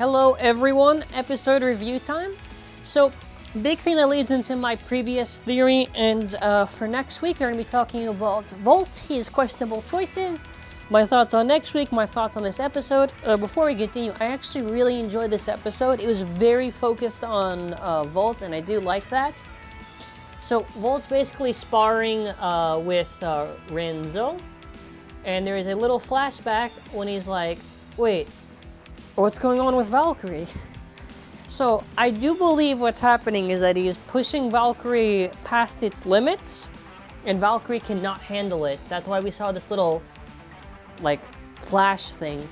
Hello everyone, episode review time. So, big thing that leads into my previous theory, and for next week we're going to be talking about Vault, his questionable choices, my thoughts on next week, my thoughts on this episode. Before we continue, I actually really enjoyed this episode. It was very focused on Vault, and I do like that. So, Vault's basically sparring with Renzo, and there is a little flashback when he's like, wait, what's going on with Valkyrie? So, I do believe what's happening is that he is pushing Valkyrie past its limits, and Valkyrie cannot handle it. That's why we saw this little, like, flash thing.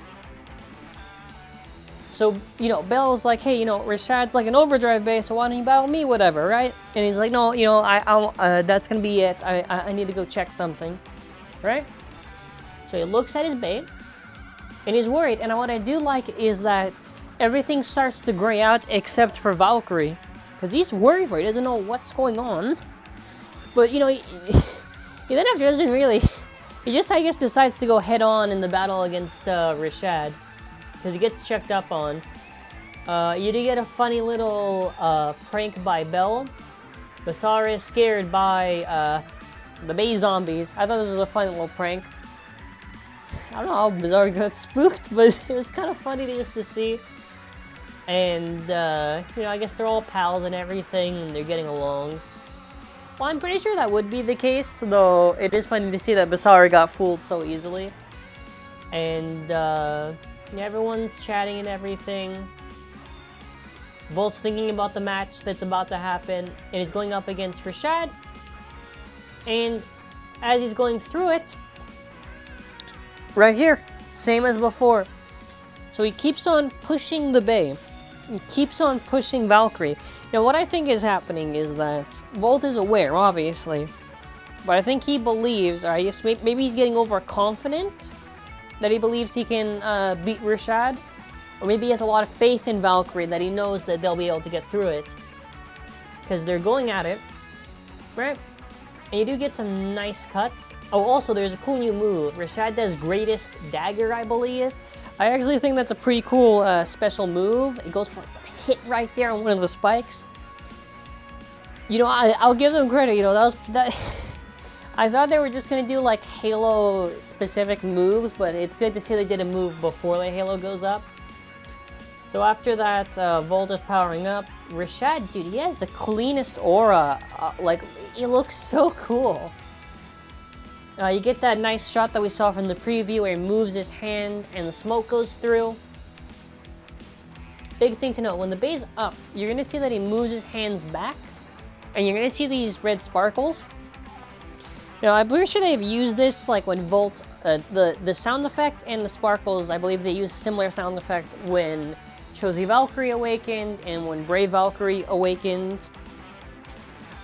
So, you know, Belle's like, hey, you know, Rashad's like an overdrive base, so why don't you battle me, whatever, right? And he's like, no, you know, that's gonna be it. I need to go check something, right? So he looks at his bait, and he's worried. And what I do like is that everything starts to gray out except for Valkyrie, because he's worried for it. He doesn't know what's going on. But, you know, he then after doesn't really... He just, I guess, decides to go head-on in the battle against Rashad, because he gets checked up on. You do get a funny little prank by Belle. Bazaar is scared by the Bay zombies. I thought this was a funny little prank. I don't know how Bazaar got spooked, but it was kind of funny just to see. And, you know, I guess they're all pals and everything, and they're getting along. Well, I'm pretty sure that would be the case, though it is funny to see that Bazaar got fooled so easily. And, yeah, everyone's chatting and everything. Volt's thinking about the match that's about to happen, and he's going up against Rashad. And as he's going through it, right here, same as before. So he keeps on pushing the Bay. He keeps on pushing Valkyrie. Now, what I think is happening is that Volt is aware, obviously, but I think he believes, or I guess maybe he's getting overconfident, that he believes he can beat Rashad, or maybe he has a lot of faith in Valkyrie, that he knows that they'll be able to get through it, because they're going at it, right? And you do get some nice cuts. Oh, also, there's a cool new move. Rashad does Greatest Dagger, I believe. I actually think that's a pretty cool special move. It goes for a hit right there on one of the spikes. You know, I'll give them credit. You know, that I thought they were just gonna do like Halo-specific moves, but it's good to see they did a move before the Halo goes up. So after that, Volt is powering up. Rashad, dude, he has the cleanest aura. Like, he looks so cool. You get that nice shot that we saw from the preview where he moves his hand and the smoke goes through. Big thing to note, when the bay's up, you're going to see that he moves his hands back, and you're going to see these red sparkles. Now, I'm pretty sure they've used this, like when Volt, the sound effect and the sparkles, I believe they used a similar sound effect when Chozy Valkyrie awakened and when Brave Valkyrie awakened.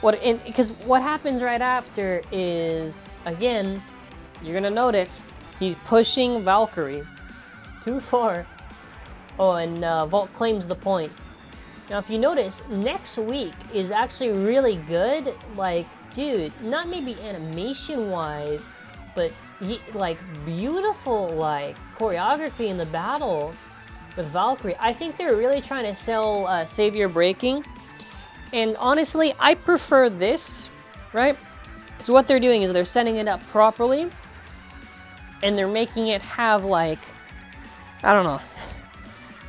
Because what happens right after is, again, you're gonna notice he's pushing Valkyrie too far. Oh, and Volt claims the point. Now, if you notice, next week is actually really good. Like, dude, not maybe animation-wise, but like beautiful like choreography in the battle with Valkyrie. I think they're really trying to sell Savior Breaking. And honestly, I prefer this, right? Because what they're doing is they're setting it up properly, and they're making it have, like, I don't know,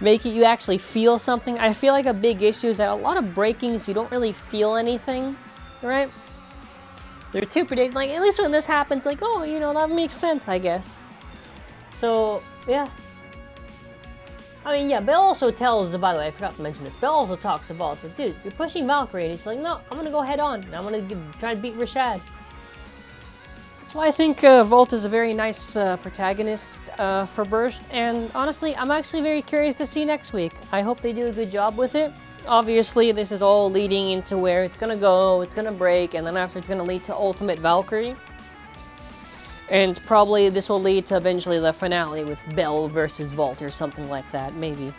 make it you actually feel something. I feel like a big issue is that a lot of breakings, you don't really feel anything, right? They're too predictable. Like, at least when this happens, like, oh, you know, that makes sense, I guess. So, yeah. I mean, yeah, Belle also tells, by the way, I forgot to mention this, Belle also talks about, the dude, you're pushing Valkyrie, and he's like, no, I'm gonna go head on, and I'm gonna try to beat Rashad. That's why I think Volt is a very nice protagonist for Burst, and honestly, I'm actually very curious to see next week. I hope they do a good job with it. Obviously, this is all leading into where it's gonna go, it's gonna break, and then after it's gonna lead to Ultimate Valkyrie. And probably this will lead to eventually the finale with Belle versus Volt or something like that, maybe.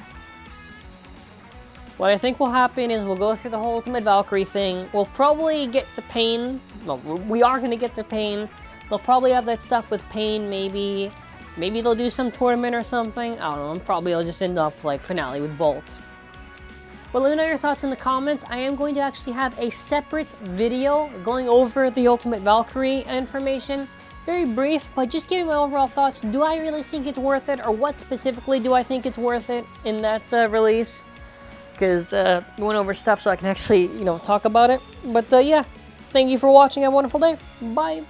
What I think will happen is we'll go through the whole Ultimate Valkyrie thing. We'll probably get to Pain. Well, we are going to get to Pain. They'll probably have that stuff with Pain, maybe. Maybe they'll do some tournament or something. I don't know. And probably I'll just end off like finale with Vault. But let me know your thoughts in the comments. I am going to actually have a separate video going over the Ultimate Valkyrie information. Very brief, but just giving my overall thoughts. Do I really think it's worth it, or what specifically do I think it's worth it in that release? Because we went over stuff so I can actually, you know, talk about it. But yeah, thank you for watching. Have a wonderful day. Bye.